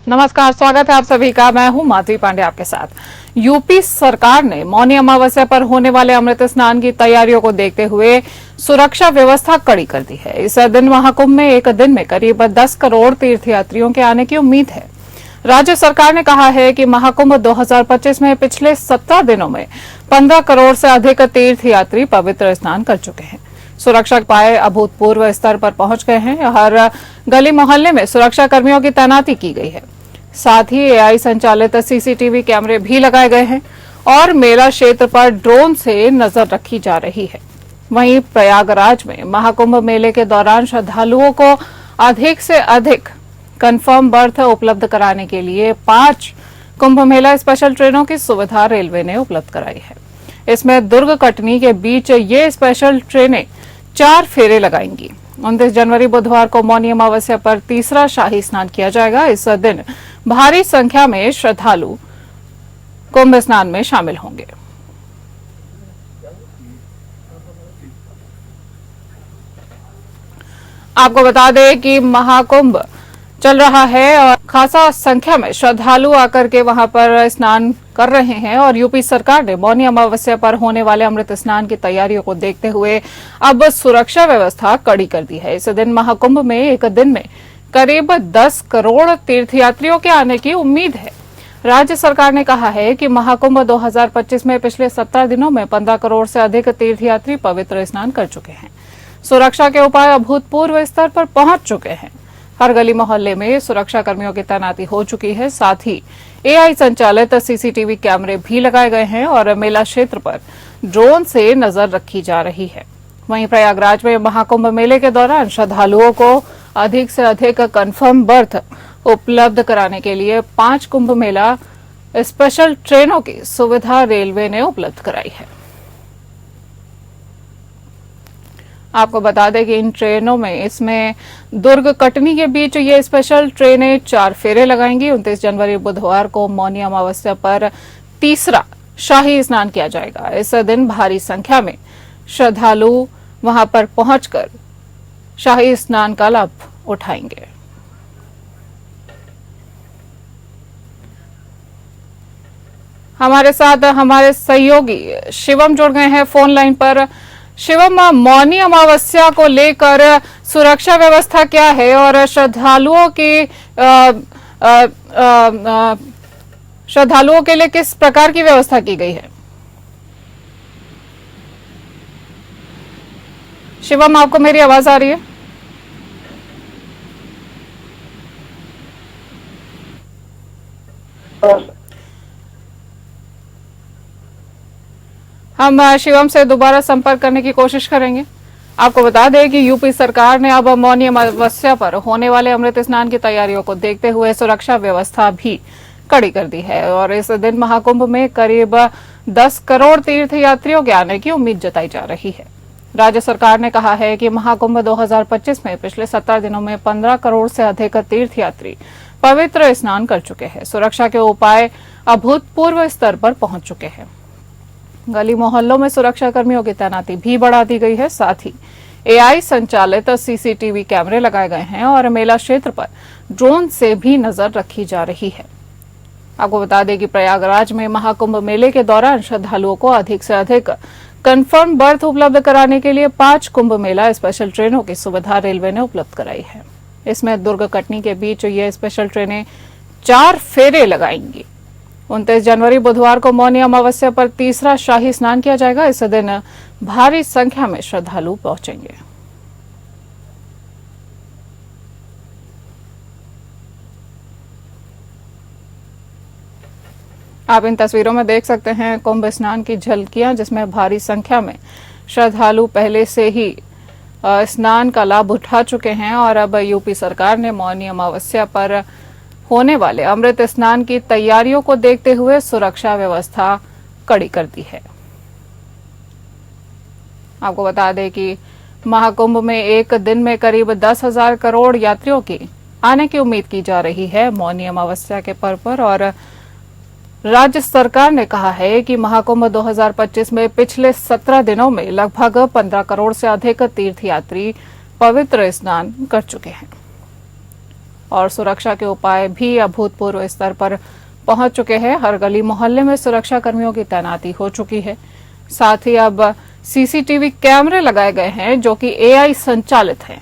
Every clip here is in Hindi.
नमस्कार, स्वागत है आप सभी का। मैं हूं माधवी पांडे आपके साथ। यूपी सरकार ने मौनी अमावस्या पर होने वाले अमृत स्नान की तैयारियों को देखते हुए सुरक्षा व्यवस्था कड़ी कर दी है। इस दिन महाकुंभ में एक दिन में करीब 10 करोड़ तीर्थयात्रियों के आने की उम्मीद है। राज्य सरकार ने कहा है कि महाकुंभ 2025 में पिछले 17 दिनों में 15 करोड़ से अधिक तीर्थयात्री पवित्र स्नान कर चुके हैं। सुरक्षा उपाय अभूतपूर्व स्तर पर पहुंच गए हैं। हर गली मोहल्ले में सुरक्षा कर्मियों की तैनाती की गई है। साथ ही एआई संचालित सीसीटीवी कैमरे भी लगाए गए हैं और मेला क्षेत्र पर ड्रोन से नजर रखी जा रही है। वहीं प्रयागराज में महाकुंभ मेले के दौरान श्रद्धालुओं को अधिक से अधिक कंफर्म बर्थ उपलब्ध कराने के लिए 5 कुंभ मेला स्पेशल ट्रेनों की सुविधा रेलवे ने उपलब्ध कराई है। इसमें दुर्ग कटनी के बीच ये स्पेशल ट्रेनें 4 फेरे लगाएंगी। 29 जनवरी बुधवार को मौनी अमावस्या पर तीसरा शाही स्नान किया जाएगा। इस दिन भारी संख्या में श्रद्धालु कुंभ स्नान में शामिल होंगे। आपको बता दें कि महाकुंभ चल रहा है और खासा संख्या में श्रद्धालु आकर के वहां पर स्नान कर रहे हैं और यूपी सरकार ने मौनी अमावस्या पर होने वाले अमृत स्नान की तैयारियों को देखते हुए अब सुरक्षा व्यवस्था कड़ी कर दी है। इस दिन महाकुंभ में एक दिन में करीब 10 करोड़ तीर्थयात्रियों के आने की उम्मीद है। राज्य सरकार ने कहा है कि महाकुंभ 2025 में पिछले 17 दिनों में 15 करोड़ से अधिक तीर्थयात्री पवित्र स्नान कर चुके हैं। सुरक्षा के उपाय अभूतपूर्व स्तर पर पहुंच चुके हैं। हर गली मोहल्ले में सुरक्षा कर्मियों की तैनाती हो चुकी है। साथ ही एआई संचालित सीसीटीवी कैमरे भी लगाए गए हैं और मेला क्षेत्र पर ड्रोन से नजर रखी जा रही है। वहीं प्रयागराज में महाकुंभ मेले के दौरान श्रद्धालुओं को अधिक से अधिक कंफर्म बर्थ उपलब्ध कराने के लिए 5 कुंभ मेला स्पेशल ट्रेनों की सुविधा रेलवे ने उपलब्ध कराई है। आपको बता दें कि इन ट्रेनों में इसमें दुर्ग कटनी के बीच ये स्पेशल ट्रेनें 4 फेरे लगाएंगी। 29 जनवरी बुधवार को मौनी अमावस्या पर तीसरा शाही स्नान किया जाएगा। इस दिन भारी संख्या में श्रद्धालु वहां पर पहुंचकर शाही स्नान का लाभ उठाएंगे। हमारे साथ हमारे सहयोगी शिवम जुड़ गए हैं फोन लाइन पर। शिवम, मौनी अमावस्या को लेकर सुरक्षा व्यवस्था क्या है और श्रद्धालुओं के लिए किस प्रकार की व्यवस्था की गई है? शिवम, आपको मेरी आवाज आ रही है? हम शिवम से दोबारा संपर्क करने की कोशिश करेंगे। आपको बता दें कि यूपी सरकार ने अब मौनी अमावस्या पर होने वाले अमृत स्नान की तैयारियों को देखते हुए सुरक्षा व्यवस्था भी कड़ी कर दी है और इस दिन महाकुंभ में करीब 10 करोड़ तीर्थयात्रियों के आने की उम्मीद जताई जा रही है। राज्य सरकार ने कहा है कि महाकुंभ 2025 में पिछले 17 दिनों में 15 करोड़ से अधिक तीर्थयात्री पवित्र स्नान कर चुके हैं। सुरक्षा के उपाय अभूतपूर्व स्तर पर पहुंच चुके हैं। गली मोहल्लों में सुरक्षा कर्मियों की तैनाती भी बढ़ा दी गई है। साथ ही एआई संचालित सीसीटीवी कैमरे लगाए गए हैं और मेला क्षेत्र पर ड्रोन से भी नजर रखी जा रही है। आपको बता दें कि प्रयागराज में महाकुंभ मेले के दौरान श्रद्धालुओं को अधिक से अधिक कंफर्म बर्थ उपलब्ध कराने के लिए 5 कुंभ मेला स्पेशल ट्रेनों की सुविधा रेलवे ने उपलब्ध कराई है। इसमें दुर्ग कटनी के बीच ये स्पेशल ट्रेनें 4 फेरे लगाएंगी। 29 जनवरी बुधवार को मौनी अमावस्या पर तीसरा शाही स्नान किया जाएगा। इस दिन भारी संख्या में श्रद्धालु पहुंचेंगे। आप इन तस्वीरों में देख सकते हैं कुंभ स्नान की झलकियां, जिसमें भारी संख्या में श्रद्धालु पहले से ही स्नान का लाभ उठा चुके हैं और अब यूपी सरकार ने मौनी अमावस्या पर होने वाले अमृत स्नान की तैयारियों को देखते हुए सुरक्षा व्यवस्था कड़ी कर दी है। आपको बता दें कि महाकुंभ में एक दिन में करीब 10,000 करोड़ यात्रियों की आने की उम्मीद की जा रही है मौनी अमावस्या के पर्व पर और राज्य सरकार ने कहा है कि महाकुंभ 2025 में पिछले 17 दिनों में लगभग 15 करोड़ से अधिक तीर्थयात्री पवित्र स्नान कर चुके हैं। और सुरक्षा के उपाय भी अभूतपूर्व स्तर पर पहुंच चुके हैं। हर गली मोहल्ले में सुरक्षा कर्मियों की तैनाती हो चुकी है। साथ ही अब सीसीटीवी कैमरे लगाए गए हैं जो कि एआई संचालित हैं।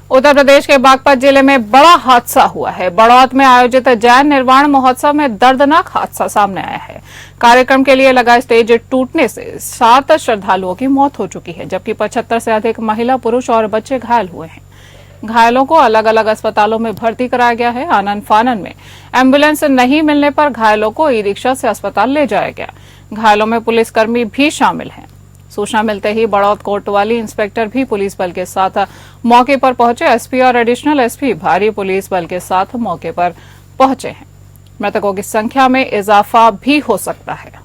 उत्तर प्रदेश के बागपत जिले में बड़ा हादसा हुआ है। बड़ौत में आयोजित जैन निर्वाण महोत्सव में दर्दनाक हादसा सामने आया है। कार्यक्रम के लिए लगा स्टेज टूटने से 7 श्रद्धालुओं की मौत हो चुकी है, जबकि 75 से अधिक महिला, पुरुष और बच्चे घायल हुए हैं। घायलों को अलग अलग अस्पतालों में भर्ती कराया गया है। आनन फानन में एम्बुलेंस नहीं मिलने पर घायलों को ई रिक्शा से अस्पताल ले जाया गया। घायलों में पुलिसकर्मी भी शामिल हैं। सूचना मिलते ही बड़ौत कोतवाली इंस्पेक्टर भी पुलिस बल के साथ मौके पर पहुंचे। एसपी और एडिशनल एसपी भारी पुलिस बल के साथ मौके पर पहुंचे हैं। मृतकों की संख्या में इजाफा भी हो सकता है।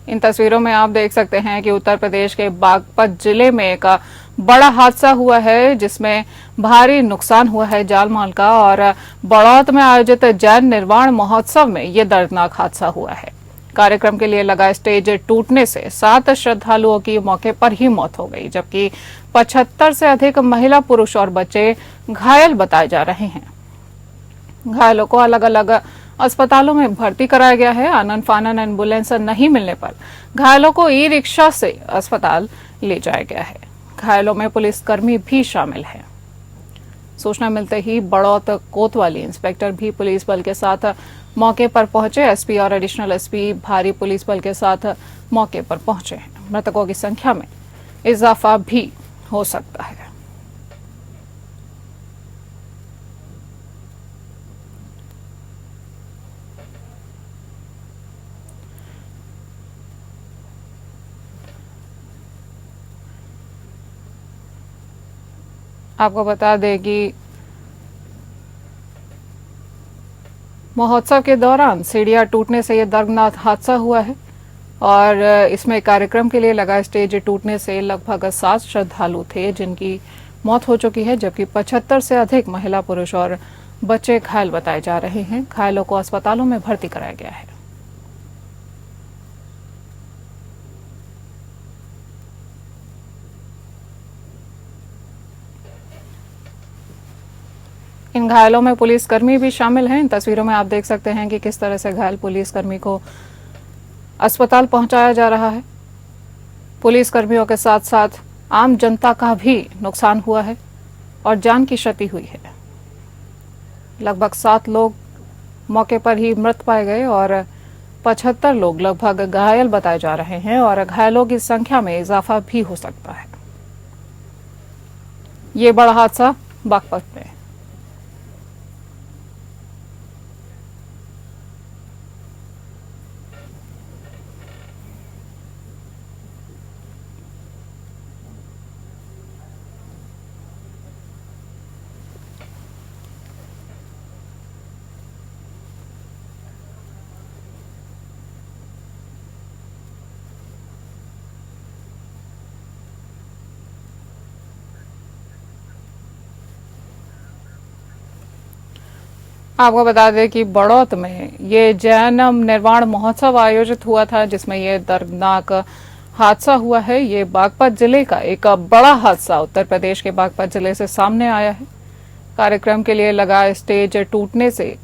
इन तस्वीरों में आप देख सकते हैं कि उत्तर प्रदेश के बागपत जिले में एक बड़ा हादसा हुआ है, जिसमें भारी नुकसान हुआ है जान माल का। और बड़ौत में आयोजित जैन निर्वाण महोत्सव में ये दर्दनाक हादसा हुआ है। कार्यक्रम के लिए लगा स्टेज टूटने से 7 श्रद्धालुओं की मौके पर ही मौत हो गई, जबकि 75 से अधिक महिला, पुरुष और बच्चे घायल बताए जा रहे हैं। घायलों को अलग अलग अस्पतालों में भर्ती कराया गया है। आनन फानन एम्बुलेंस नहीं मिलने पर घायलों को ई रिक्शा से अस्पताल ले जाया गया है। घायलों में पुलिसकर्मी भी शामिल हैं। सूचना मिलते ही बड़ौत कोतवाली इंस्पेक्टर भी पुलिस बल के साथ मौके पर पहुंचे। एसपी और एडिशनल एसपी भारी पुलिस बल के साथ मौके पर पहुंचे हैं। मृतकों की संख्या में इजाफा भी हो सकता है। आपको बता दें कि महोत्सव के दौरान सीढ़ियां टूटने से यह दर्दनाक हादसा हुआ है। और इसमें कार्यक्रम के लिए लगा स्टेज टूटने से लगभग 7 श्रद्धालु थे जिनकी मौत हो चुकी है, जबकि 75 से अधिक महिला, पुरुष और बच्चे घायल बताए जा रहे हैं। घायलों को अस्पतालों में भर्ती कराया गया है। इन घायलों में पुलिसकर्मी भी शामिल हैं। इन तस्वीरों में आप देख सकते हैं कि किस तरह से घायल पुलिसकर्मी को अस्पताल पहुंचाया जा रहा है। पुलिसकर्मियों के साथ साथ आम जनता का भी नुकसान हुआ है और जान की क्षति हुई है। लगभग 7 लोग मौके पर ही मृत पाए गए और 75 लोग लगभग घायल बताए जा रहे हैं और घायलों की संख्या में इजाफा भी हो सकता है। ये बड़ा हादसा बागपत में। आपको बता दें कि बड़ौत में ये जैन निर्वाण महोत्सव आयोजित हुआ था, जिसमें ये दर्दनाक हादसा हुआ है। ये बागपत जिले का एक बड़ा हादसा उत्तर प्रदेश के बागपत जिले से सामने आया है। कार्यक्रम के लिए लगा स्टेज टूटने से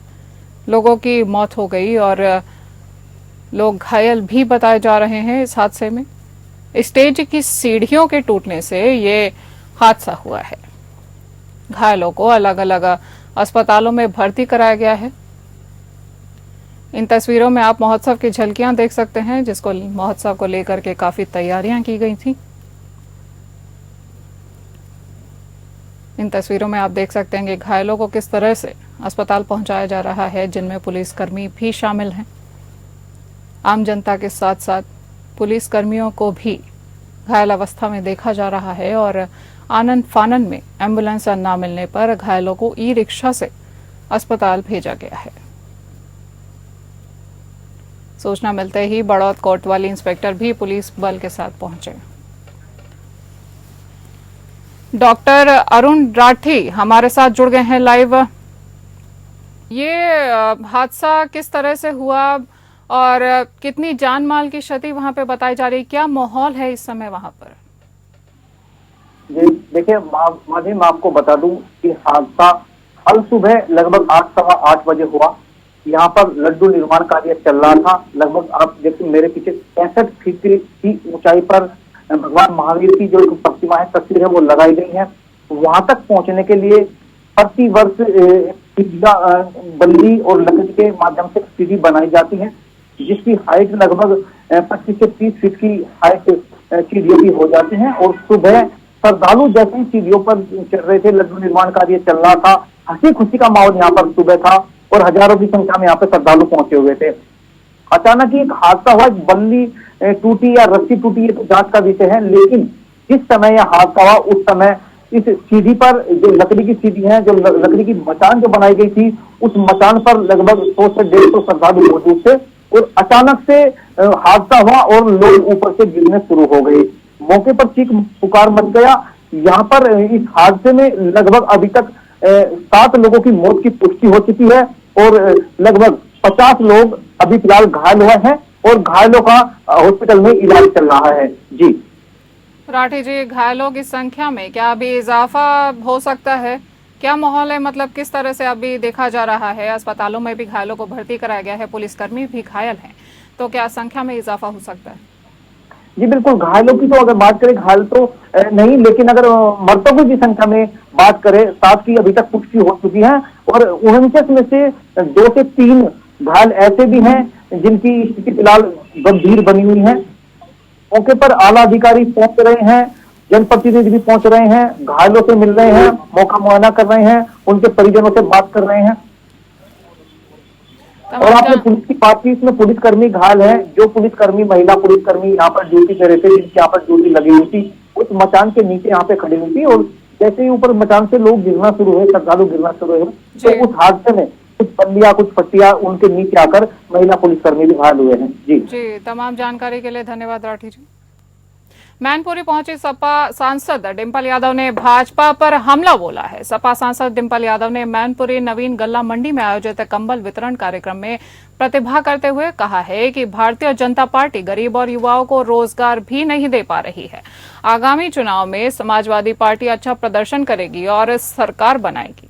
लोगों की मौत हो गई और लोग घायल भी बताए जा रहे हैं इस हादसे में। स्टेज की सीढ़ियों के टूटने से ये हादसा हुआ है। घायलों को अलग अलग अस्पतालों में भर्ती कराया गया है। इन तस्वीरों में आप महोत्सव की झलकियां देख सकते हैं, जिसको महोत्सव को लेकर के काफी तैयारियां की गई थी। इन तस्वीरों में आप देख सकते हैं कि घायलों को किस तरह से अस्पताल पहुंचाया जा रहा है, जिनमें पुलिसकर्मी भी शामिल हैं। आम जनता के साथ साथ पुलिसकर्मियों को भी घायल अवस्था में देखा जा रहा है और आनन फानन में एम्बुलेंस न मिलने पर घायलों को ई रिक्शा से अस्पताल भेजा गया है। सूचना मिलते ही बड़ौत कोतवाली इंस्पेक्टर भी पुलिस बल के साथ पहुंचे। डॉक्टर अरुण राठी हमारे साथ जुड़ गए हैं लाइव। ये हादसा किस तरह से हुआ और कितनी जान माल की क्षति वहां पे बताई जा रही है, क्या माहौल है इस समय वहां पर? जी देखिए माधी, मैं आपको बता दूं कि हादसा कल सुबह लगभग 8 सवा 8 बजे हुआ। यहाँ पर लड्डू निर्माण कार्य चल रहा था। लगभग आप देखिए मेरे पीछे 65 फीट की ऊंचाई पर भगवान महावीर की जो एक प्रतिमा है, तस्वीर है, वो लगाई गई है। वहां तक पहुंचने के लिए प्रति वर्ष बल्ली और लकड़ी के माध्यम से सीढ़ी बनाई जाती है, जिसकी हाइट लगभग 25 से 30 फीट की हाइट सीढ़ियों की हो जाती है। और सुबह श्रद्धालु जैसे ही सीढ़ियों पर चल रहे थे, लड्डू निर्माण कार्य चल रहा था, हंसी खुशी का माहौल यहाँ पर सुबह था और हजारों की संख्या में यहाँ पे श्रद्धालु पहुंचे हुए थे। अचानक ही एक हादसा हुआ, बल्ली टूटी या रस्सी टूटी, ये तो जांच का विषय है, लेकिन जिस समय यह हादसा हुआ उस समय इस सीढ़ी पर जो लकड़ी की सीढ़ी है, जो लकड़ी की मचान जो बनाई गई थी, उस मचान पर लगभग 100 से 150 श्रद्धालु मौजूद थे और अचानक से हादसा हुआ और लोग ऊपर से गिरने शुरू हो गए। मौके पर चीख पुकार मच गया। यहाँ पर इस हादसे में लगभग अभी तक 7 लोगों की मौत की पुष्टि हो चुकी है और लगभग 50 लोग अभी फिलहाल घायल हुए हैं और घायलों का हॉस्पिटल में इलाज चल रहा है। जी राठी जी, घायलों की संख्या में क्या अभी इजाफा हो सकता है? क्या माहौल है, मतलब किस तरह से अभी देखा जा रहा है? अस्पतालों में भी घायलों को भर्ती कराया गया है, पुलिसकर्मी भी घायल हैं, तो क्या संख्या में इजाफा हो सकता है? जी बिल्कुल, घायलों की तो अगर बात करें, घायल तो नहीं, लेकिन अगर मृतकों की संख्या में बात करें, 7 की अभी तक पुष्टि हो चुकी है और 49 में से 2 से 3 घायल ऐसे भी हैं जिनकी स्थिति फिलहाल गंभीर बनी हुई है। मौके पर आला अधिकारी पहुंच रहे हैं, जनप्रतिनिधि भी पहुंच रहे हैं, घायलों से मिल रहे हैं, मौका मुआयना कर रहे हैं, उनके परिजनों से बात कर रहे हैं। और आपने पुलिस की बात की, इसमें पुलिसकर्मी घायल है। जो पुलिसकर्मी, महिला पुलिसकर्मी यहाँ पर ड्यूटी कर रहे थे, जिनकी यहाँ पर ड्यूटी लगी हुई थी, उस मचान के नीचे यहाँ पे खड़ी हुई थी और जैसे ही ऊपर मचान से लोग गिरना शुरू हुए, श्रद्धालु गिरना शुरू हुए, तो उस हादसे में कुछ बल्लियां, कुछ पट्टियां उनके नीचे आकर महिला पुलिसकर्मी भी घायल हुए हैं। जी, तमाम जानकारी के लिए धन्यवाद राठी जी। मैनपुरी पहुंची सपा सांसद डिंपल यादव ने भाजपा पर हमला बोला है। सपा सांसद डिंपल यादव ने मैनपुरी नवीन गल्ला मंडी में आयोजित कंबल वितरण कार्यक्रम में प्रतिभाग करते हुए कहा है कि भारतीय जनता पार्टी गरीब और युवाओं को रोजगार भी नहीं दे पा रही है। आगामी चुनाव में समाजवादी पार्टी अच्छा प्रदर्शन करेगी और सरकार बनाएगी।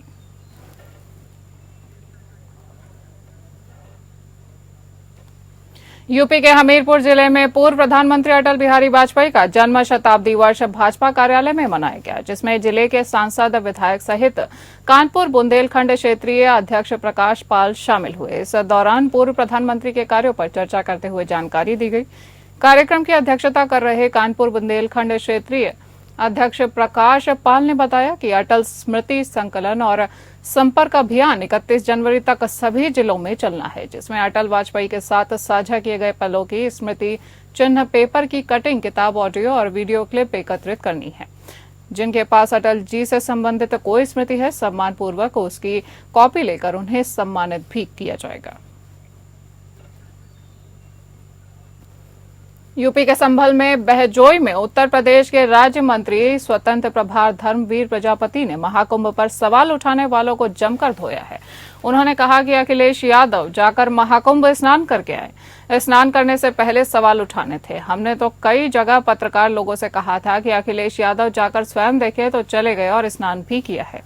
यूपी के हमीरपुर जिले में पूर्व प्रधानमंत्री अटल बिहारी वाजपेयी का जन्म शताब्दी वर्ष भाजपा कार्यालय में मनाया गया, जिसमें जिले के सांसद, विधायक सहित कानपुर बुंदेलखंड क्षेत्रीय अध्यक्ष प्रकाश पाल शामिल हुए। इस दौरान पूर्व प्रधानमंत्री के कार्यों पर चर्चा करते हुए जानकारी दी गई। कार्यक्रम की अध्यक्षता कर रहे कानपुर बुंदेलखंड क्षेत्रीय अध्यक्ष प्रकाश पाल ने बताया कि अटल स्मृति संकलन और संपर्क अभियान 31 जनवरी तक सभी जिलों में चलना है, जिसमें अटल वाजपेयी के साथ साझा किए गए पलों की स्मृति चिन्ह, पेपर की कटिंग, किताब, ऑडियो और वीडियो क्लिप एकत्रित करनी है। जिनके पास अटल जी से संबंधित कोई स्मृति है, सम्मान पूर्वक उसकी कॉपी लेकर उन्हें सम्मानित भी किया जाएगा। यूपी के संभल में बहजोई में उत्तर प्रदेश के राज्य मंत्री स्वतंत्र प्रभार धर्मवीर प्रजापति ने महाकुंभ पर सवाल उठाने वालों को जमकर धोया है। उन्होंने कहा कि अखिलेश यादव जाकर महाकुंभ स्नान करके आए। स्नान करने से पहले सवाल उठाने थे। हमने तो कई जगह पत्रकार लोगों से कहा था कि अखिलेश यादव जाकर स्वयं देखे, तो चले गए और स्नान भी किया है।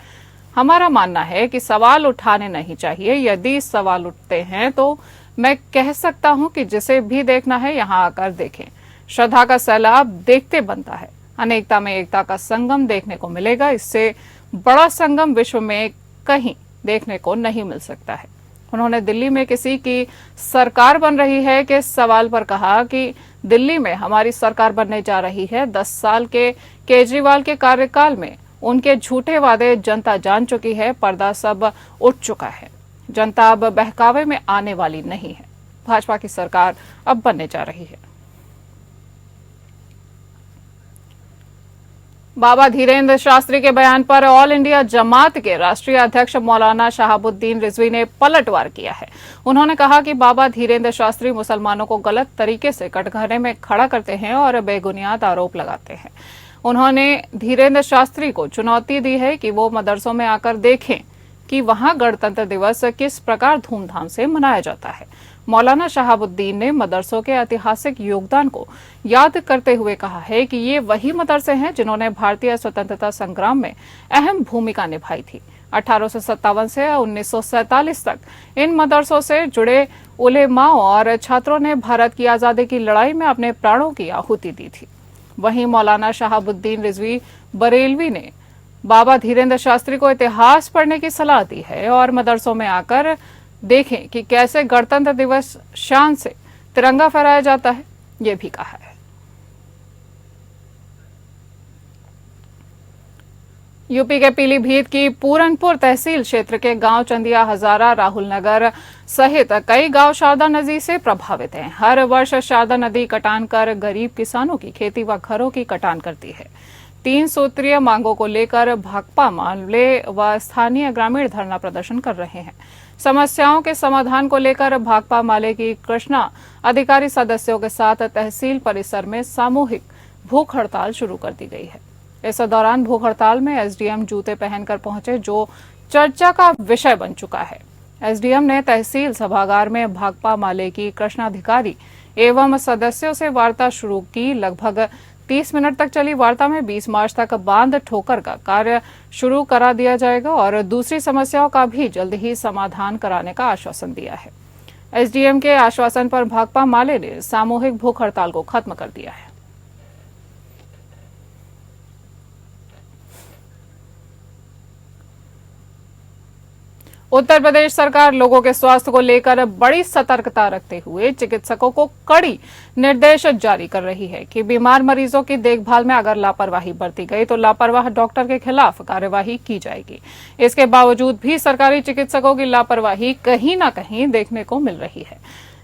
हमारा मानना है कि सवाल उठाने नहीं चाहिए। यदि सवाल उठते हैं तो मैं कह सकता हूं कि जिसे भी देखना है यहां आकर देखें। श्रद्धा का सैलाब देखते बनता है। अनेकता में एकता का संगम देखने को मिलेगा। इससे बड़ा संगम विश्व में कहीं देखने को नहीं मिल सकता है। उन्होंने दिल्ली में किसी की सरकार बन रही है के सवाल पर कहा कि दिल्ली में हमारी सरकार बनने जा रही है। 10 साल के केजरीवाल के कार्यकाल में उनके झूठे वादे जनता जान चुकी है। पर्दा सब उठ चुका है। जनता अब बहकावे में आने वाली नहीं है। भाजपा की सरकार अब बनने जा रही है। बाबा धीरेन्द्र शास्त्री के बयान पर ऑल इंडिया जमात के राष्ट्रीय अध्यक्ष मौलाना शहाबुद्दीन रिजवी ने पलटवार किया है। उन्होंने कहा कि बाबा धीरेन्द्र शास्त्री मुसलमानों को गलत तरीके से कटघरे में खड़ा करते हैं और बेबुनियाद आरोप लगाते हैं। उन्होंने धीरेन्द्र शास्त्री को चुनौती दी है कि वो मदरसों में आकर देखें कि वहां गणतंत्र दिवस किस प्रकार धूमधाम से मनाया जाता है। मौलाना शहाबुद्दीन ने मदरसों के ऐतिहासिक योगदान को याद करते हुए कहा है कि ये वही मदरसे हैं जिन्होंने भारतीय स्वतंत्रता संग्राम में अहम भूमिका निभाई थी। 1857 से 1947 तक इन मदरसों से जुड़े उलेमाओं और छात्रों ने भारत की आजादी की लड़ाई में अपने प्राणों की आहुति दी थी। वहीं मौलाना शहाबुद्दीन रिजवी बरेलवी ने बाबा धीरेन्द्र शास्त्री को इतिहास पढ़ने की सलाह दी है और मदरसों में आकर देखें कि कैसे गणतंत्र दिवस शान से तिरंगा फहराया जाता है, ये भी कहा है। यूपी के पीलीभीत की पूरनपुर तहसील क्षेत्र के गांव चंदिया, हजारा, राहुल नगर सहित कई गांव शारदा नदी से प्रभावित हैं। हर वर्ष शारदा नदी कटान कर गरीब किसानों की खेती व घरों की कटान करती है। 3 सूत्रीय मांगों को लेकर भाकपा मामले व स्थानीय ग्रामीण धरना प्रदर्शन कर रहे हैं। समस्याओं के समाधान को लेकर भाकपा माले की कृष्णा अधिकारी सदस्यों के साथ तहसील परिसर में सामूहिक भूख हड़ताल शुरू कर दी गई है। इस दौरान भूख हड़ताल में एसडीएम जूते पहनकर पहुंचे, जो चर्चा का विषय बन चुका है। एसडीएम ने तहसील सभागार में भाकपा माले की कृष्णाधिकारी एवं सदस्यों से वार्ता शुरू की। लगभग 30 मिनट तक चली वार्ता में 20 मार्च तक बांध ठोकर का कार्य शुरू करा दिया जाएगा और दूसरी समस्याओं का भी जल्द ही समाधान कराने का आश्वासन दिया है। एसडीएम के आश्वासन पर भाकपा माले ने सामूहिक भूख हड़ताल को खत्म कर दिया है। उत्तर प्रदेश सरकार लोगों के स्वास्थ्य को लेकर बड़ी सतर्कता रखते हुए चिकित्सकों को कड़ी निर्देश जारी कर रही है कि बीमार मरीजों की देखभाल में अगर लापरवाही बरती गई तो लापरवाह डॉक्टर के खिलाफ कार्यवाही की जाएगी। इसके बावजूद भी सरकारी चिकित्सकों की लापरवाही कहीं न कहीं देखने को मिल रही है,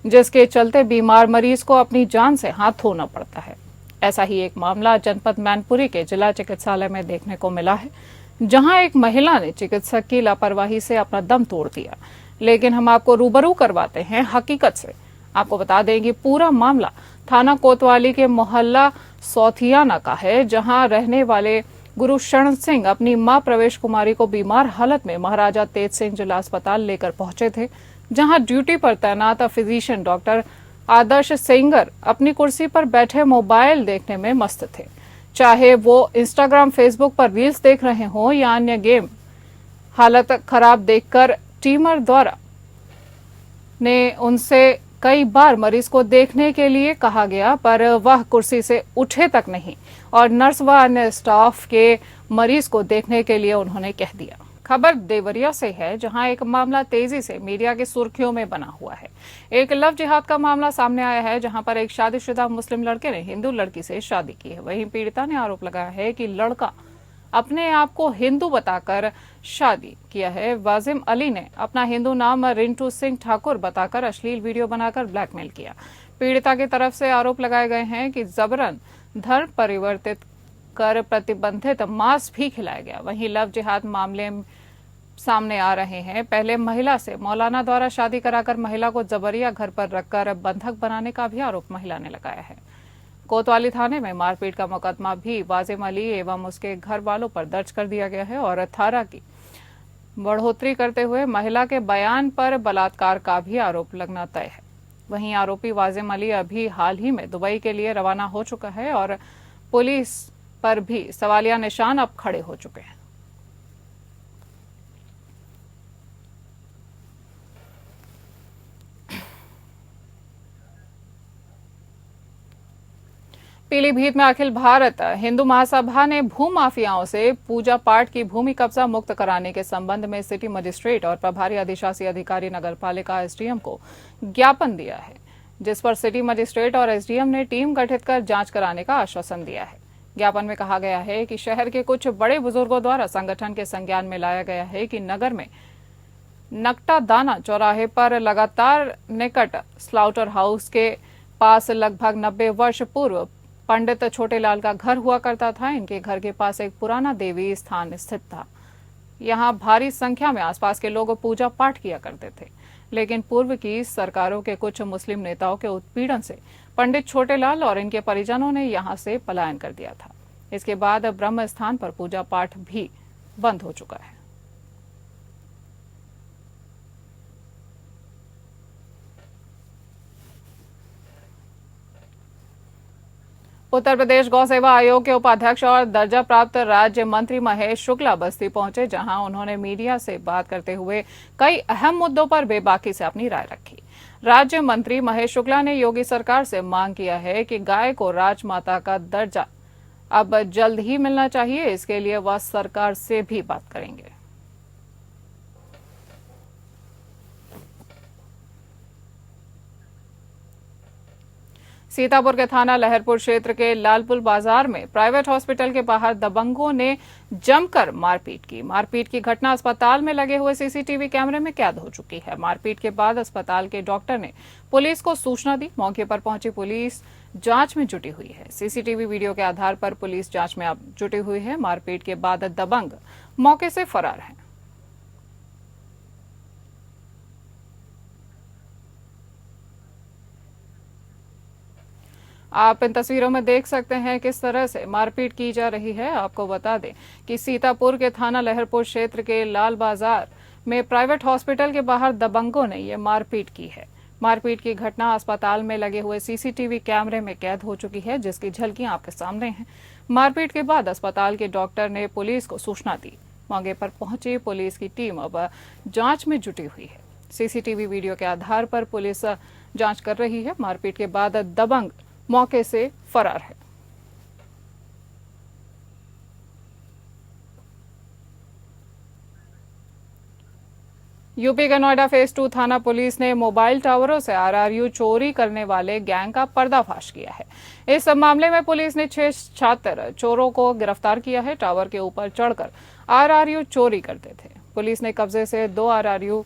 जिसके चलते बीमार मरीज को अपनी जान से हाथ धोना पड़ता है। ऐसा ही एक मामला जनपद मैनपुरी के जिला चिकित्सालय में देखने को मिला है, जहां एक महिला ने चिकित्सक की लापरवाही से अपना दम तोड़ दिया। लेकिन हम आपको रूबरू करवाते हैं हकीकत से। आपको बता दें कि पूरा मामला थाना कोतवाली के मोहल्ला सौथियाना का है, जहां रहने वाले गुरुशरण सिंह अपनी मां प्रवेश कुमारी को बीमार हालत में महाराजा तेज सिंह जिला अस्पताल लेकर पहुंचे थे, जहां ड्यूटी पर तैनात फिजिशियन डॉक्टर आदर्श सेंगर अपनी कुर्सी पर बैठे मोबाइल देखने में मस्त थे। चाहे वो इंस्टाग्राम, फेसबुक पर रील्स देख रहे हों या अन्य गेम। हालत खराब देखकर टीमर द्वारा ने उनसे कई बार मरीज को देखने के लिए कहा गया, पर वह कुर्सी से उठे तक नहीं और नर्स व अन्य स्टाफ के मरीज को देखने के लिए उन्होंने कह दिया। खबर देवरिया से है, जहां एक मामला तेजी से मीडिया की सुर्खियों में बना हुआ है। एक लव जिहाद का मामला सामने आया है, जहां पर एक शादीशुदा मुस्लिम लड़के ने हिंदू लड़की से शादी की है। वहीं पीड़िता ने आरोप लगाया है कि लड़का अपने आप को हिंदू बताकर शादी किया है। वाजिम अली ने अपना हिंदू नाम रिंटू सिंह ठाकुर बताकर अश्लील वीडियो बनाकर ब्लैकमेल किया। पीड़िता की तरफ से आरोप लगाए गए हैं कि जबरन धर्म परिवर्तित कर प्रतिबंधित मांस भी खिलाया गया। वहीं लव जिहाद मामले सामने आ रहे हैं। पहले महिला से मौलाना द्वारा शादी कराकर महिला को जबरिया घर पर रखकर बंधक बनाने का भी आरोप महिला ने लगाया है। कोतवाली थाने में मारपीट का मुकदमा भी वाजिम अली एवं उसके घर वालों पर दर्ज कर दिया गया है और धारा की बढ़ोतरी करते हुए महिला के बयान पर बलात्कार का भी आरोप लगना तय है। वहीं आरोपी वाजिम अली अभी हाल ही में दुबई के लिए रवाना हो चुका है और पुलिस पर भी सवालिया निशान अब खड़े हो चुके हैं। पीलीभीत में अखिल भारत हिंदू महासभा ने भूमाफियाओं से पूजा पाठ की भूमि कब्जा मुक्त कराने के संबंध में सिटी मजिस्ट्रेट और प्रभारी अधिशासी अधिकारी नगरपालिका एसडीएम को ज्ञापन दिया है, जिस पर सिटी मजिस्ट्रेट और एसडीएम ने टीम गठित कर जांच कराने का आश्वासन दिया है। ज्ञापन में कहा गया है कि शहर के कुछ बड़े बुजुर्गों द्वारा संगठन के संज्ञान में लाया गया है कि नगर में नकटा दाना चौराहे पर लगातार निकट स्लाउटर हाउस के पास लगभग 90 वर्ष पूर्व पंडित छोटेलाल का घर हुआ करता था। इनके घर के पास एक पुराना देवी स्थान स्थित था। यहाँ भारी संख्या में आसपास के लोग पूजा पाठ किया करते थे, लेकिन पूर्व की सरकारों के कुछ मुस्लिम नेताओं के उत्पीड़न से पंडित छोटेलाल और इनके परिजनों ने यहाँ से पलायन कर दिया था। इसके बाद ब्रह्म स्थान पर पूजा पाठ भी बंद हो चुका है। उत्तर प्रदेश गौ सेवा आयोग के उपाध्यक्ष और दर्जा प्राप्त राज्य मंत्री महेश शुक्ला बस्ती पहुंचे, जहां उन्होंने मीडिया से बात करते हुए कई अहम मुद्दों पर बेबाकी से अपनी राय रखी। राज्य मंत्री महेश शुक्ला ने योगी सरकार से मांग किया है कि गाय को राजमाता का दर्जा अब जल्द ही मिलना चाहिए। इसके लिए वह सरकार से भी बात करेंगे। सीतापुर के थाना लहरपुर क्षेत्र के लालपुर बाजार में प्राइवेट हॉस्पिटल के बाहर दबंगों ने जमकर मारपीट की। मारपीट की घटना अस्पताल में लगे हुए सीसीटीवी कैमरे में कैद हो चुकी है। मारपीट के बाद अस्पताल के डॉक्टर ने पुलिस को सूचना दी। मौके पर पहुंची पुलिस जांच में जुटी हुई है। सीसीटीवी वीडियो के आधार पर पुलिस जांच में अब जुटी हुई है। मारपीट के बाद दबंग मौके से फरार हैं। आप इन तस्वीरों में देख सकते हैं किस तरह से मारपीट की जा रही है। आपको बता दें कि सीतापुर के थाना लहरपुर क्षेत्र के लाल बाजार में प्राइवेट हॉस्पिटल के बाहर दबंगों ने ये मारपीट की है। मारपीट की घटना अस्पताल में लगे हुए सीसीटीवी कैमरे में कैद हो चुकी है, जिसकी झलकियां आपके सामने हैं। मारपीट के बाद अस्पताल के डॉक्टर ने पुलिस को सूचना दी। मौके पर पहुंची पुलिस की टीम अब जांच में जुटी हुई है। सीसीटीवी वीडियो के आधार पर पुलिस जांच कर रही है। मारपीट के बाद दबंग मौके से फरार है। यूपी के नोएडा फेज 2 थाना पुलिस ने मोबाइल टावरों से आरआरयू चोरी करने वाले गैंग का पर्दाफाश किया है। इस मामले में पुलिस ने 6 छात्र चोरों को गिरफ्तार किया है। टावर के ऊपर चढ़कर आरआरयू चोरी करते थे। पुलिस ने कब्जे से 2 आरआरयू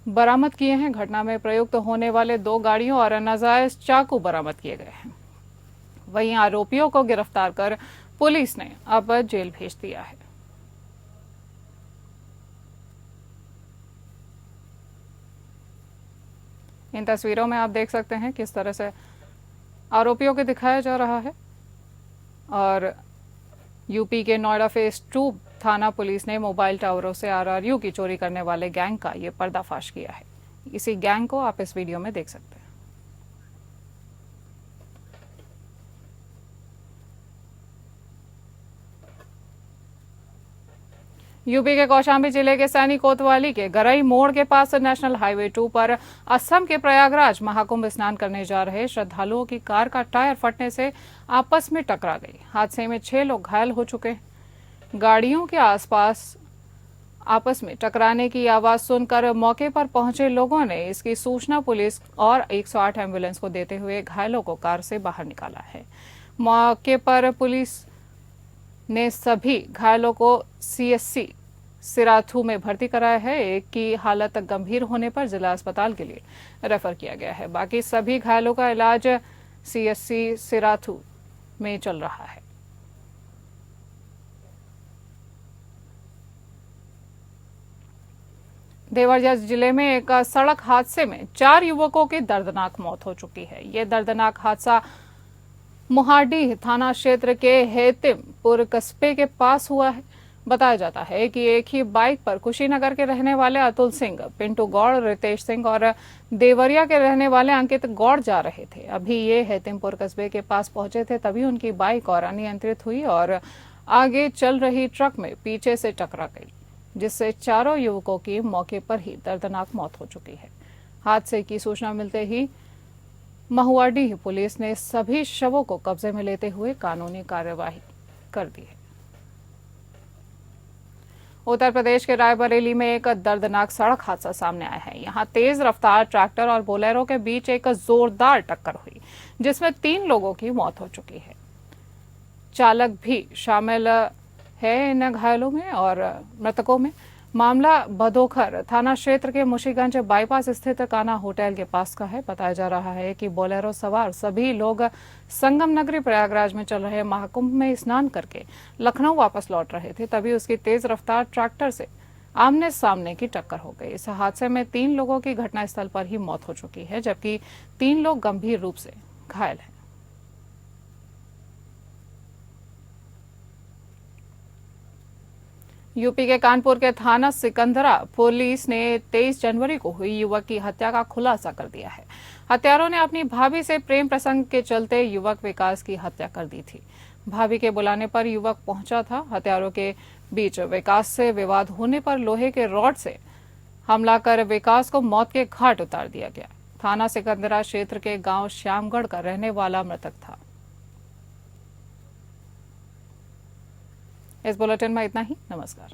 बरामद किए हैं। घटना में प्रयुक्त होने वाले 2 गाड़ियों और नाजायज चाकू बरामद किए गए हैं। वहीं आरोपियों को गिरफ्तार कर पुलिस ने अब जेल भेज दिया है। इन तस्वीरों में आप देख सकते हैं किस तरह से आरोपियों को दिखाया जा रहा है। और यूपी के नोएडा फेज 2 थाना पुलिस ने मोबाइल टावरों से आरआरयू की चोरी करने वाले गैंग का ये पर्दाफाश किया है। इसी गैंग को आप इस वीडियो में देख सकते हैं। यूपी के कौशाम्बी जिले के सैनी कोतवाली के गरई मोड़ के पास नेशनल हाईवे 2 पर असम के प्रयागराज महाकुंभ स्नान करने जा रहे श्रद्धालुओं की कार का टायर फटने से आपस में टकरा गई। हादसे में 6 लोग घायल हो चुके हैं। गाड़ियों के आसपास आपस में टकराने की आवाज सुनकर मौके पर पहुंचे लोगों ने इसकी सूचना पुलिस और 108 एम्बुलेंस को देते हुए घायलों को कार से बाहर निकाला है। मौके पर पुलिस ने सभी घायलों को सीएससी सिराथू में भर्ती कराया है। एक की हालत गंभीर होने पर जिला अस्पताल के लिए रेफर किया गया है। बाकी सभी घायलों का इलाज सीएससी सिराथू में चल रहा है। देवरिया जिले में एक सड़क हादसे में 4 युवकों की दर्दनाक मौत हो चुकी है। ये दर्दनाक हादसा मुहाडीह थाना क्षेत्र के हेतिमपुर कस्बे के पास हुआ है। बताया जाता है कि एक ही बाइक पर कुशीनगर के रहने वाले अतुल सिंह, पिंटू गौड़, रितेश सिंह और देवरिया के रहने वाले अंकित गौड़ जा रहे थे। अभी ये हेतिमपुर कस्बे के पास पहुंचे थे, तभी उनकी बाइक और अनियंत्रित हुई और आगे चल रही ट्रक में पीछे से टकरा गई, जिससे चारों युवकों की मौके पर ही दर्दनाक मौत हो चुकी है। हादसे की सूचना मिलते ही महुआडीह पुलिस ने सभी शवों को कब्जे में लेते हुए कानूनी कार्यवाही कर दी है। उत्तर प्रदेश के रायबरेली में एक दर्दनाक सड़क हादसा सामने आया है। यहां तेज रफ्तार ट्रैक्टर और बोलेरो के बीच एक जोरदार टक्कर हुई, जिसमें 3 लोगों की मौत हो चुकी है। चालक भी शामिल है इन घायलों में और मृतकों में। मामला भदोखर थाना क्षेत्र के मुशीगंज बाईपास स्थित काना होटल के पास का है। बताया जा रहा है कि बोलेरो सवार सभी लोग संगम नगरी प्रयागराज में चल रहे महाकुंभ में स्नान करके लखनऊ वापस लौट रहे थे, तभी उसकी तेज रफ्तार ट्रैक्टर से आमने सामने की टक्कर हो गई। इस हादसे में 3 लोगों की घटनास्थल पर ही मौत हो चुकी है, जबकि 3 लोग गंभीर रूप से घायल हैं। यूपी के कानपुर के थाना सिकंदरा पुलिस ने 23 जनवरी को हुई युवक की हत्या का खुलासा कर दिया है। हत्यारों ने अपनी भाभी से प्रेम प्रसंग के चलते युवक विकास की हत्या कर दी थी। भाभी के बुलाने पर युवक पहुंचा था। हत्यारों के बीच विकास से विवाद होने पर लोहे के रॉड से हमला कर विकास को मौत के घाट उतार दिया गया। थाना सिकंदरा क्षेत्र के गांव श्यामगढ़ का रहने वाला मृतक था। इस बुलेटिन में इतना ही। नमस्कार।